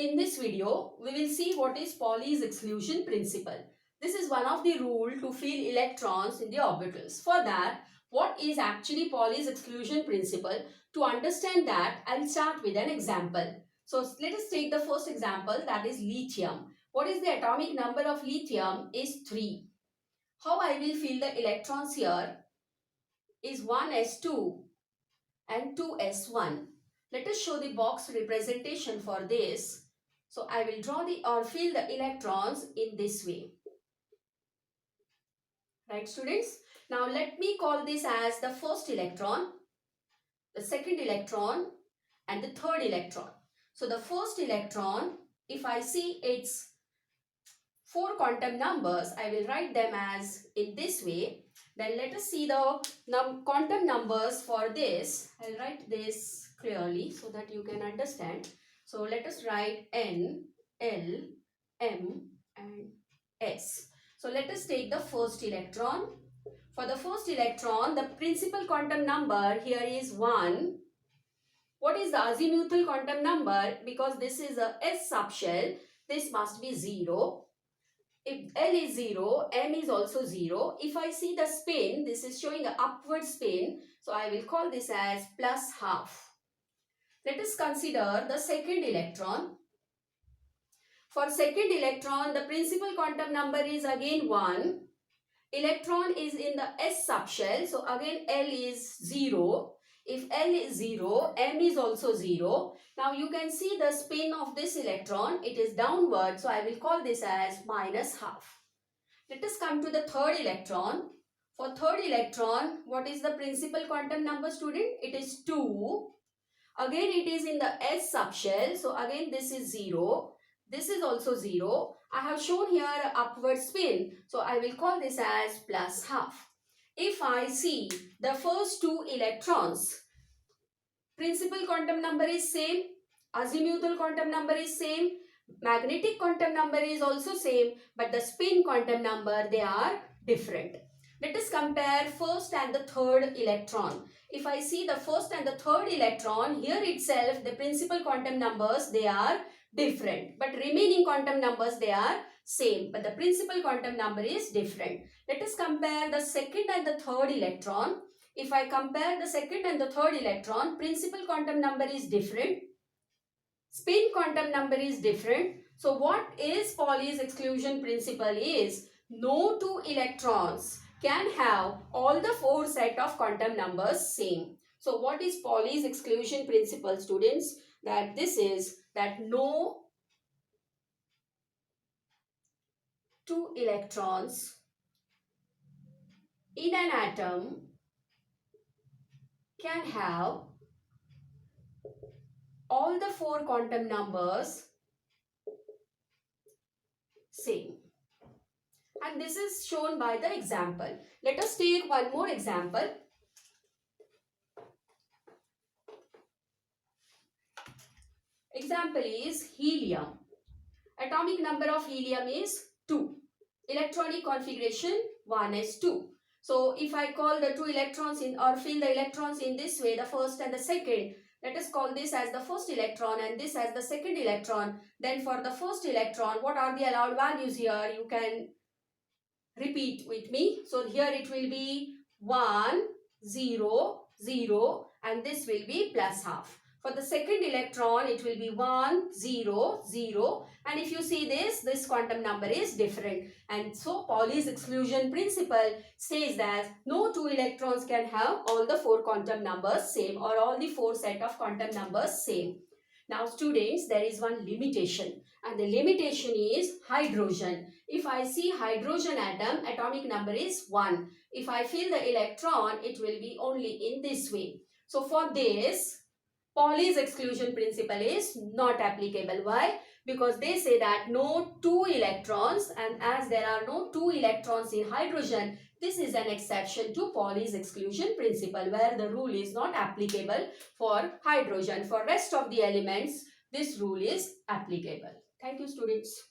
In this video, we will see what is Pauli's exclusion principle. This is one of the rules to fill electrons in the orbitals. For that, what is actually Pauli's exclusion principle? To understand that, I'll start with an example. So let us take the first example, that is lithium. What is the atomic number of lithium? Is 3. How I will fill the electrons here is 1s2 and 2s1. Let us show the box representation for this. So I will draw or fill the electrons in this way. Right, students? Now let me call this as the first electron, the second electron and the third electron. So the first electron, if I see its 4 quantum numbers, I will write them as in this way. Then let us see the quantum numbers for this. I'll write this clearly so that you can understand. So let us write N, L, M and S. So let us take the first electron. For the first electron, the principal quantum number here is 1. What is the azimuthal quantum number? Because this is a S subshell, this must be 0. If L is 0, M is also 0. If I see the spin, this is showing an upward spin. So I will call this as plus half. Let us consider the second electron. For second electron, the principal quantum number is again 1. Electron is in the S subshell. So again L is 0. If L is 0, M is also 0. Now you can see the spin of this electron. It is downward. So I will call this as minus half. Let us come to the third electron. For third electron, what is the principal quantum number, student? It is 2. Again it is in the S subshell. So again this is 0. This is also 0. I have shown here an upward spin. So I will call this as plus half. If I see the first 2 electrons, principal quantum number is same, azimuthal quantum number is same, magnetic quantum number is also same, but the spin quantum number, they are different. Let us compare first and the third electron. If I see the first and the third electron, here itself the principal quantum numbers, they are different, but remaining quantum numbers, they are same, but the principal quantum number is different. Let us compare the second and the third electron. If I compare the second and the third electron, principal quantum number is different, spin quantum number is different. So what is Pauli's exclusion principle is, no 2 electrons can have all the 4 set of quantum numbers same. So what is Pauli's exclusion principle, students? That this is that no 2 electrons in an atom can have all the 4 quantum numbers same. And this is shown by the example. Let us take one more example. Example is helium. Atomic number of helium is 2. Electronic configuration 1s2. So if I call the 2 electrons in or fill the electrons in this way, the first and the second, let us call this as the first electron and this as the second electron. Then for the first electron, what are the allowed values here? You can repeat with me. So here it will be 1, 0, 0 and this will be plus half. For the second electron, it will be 1, 0, 0 and if you see this quantum number is different. And so Pauli's exclusion principle says that no 2 electrons can have all the 4 quantum numbers same or all the 4 set of quantum numbers same. Now students, there is one limitation and the limitation is hydrogen. If I see hydrogen atom, atomic number is 1. If I fill the electron, it will be only in this way. So for this, Pauli's exclusion principle is not applicable. Why? Because they say that no 2 electrons, and as there are no 2 electrons in hydrogen, this is an exception to Pauli's exclusion principle where the rule is not applicable for hydrogen. For rest of the elements, this rule is applicable. Thank you, students.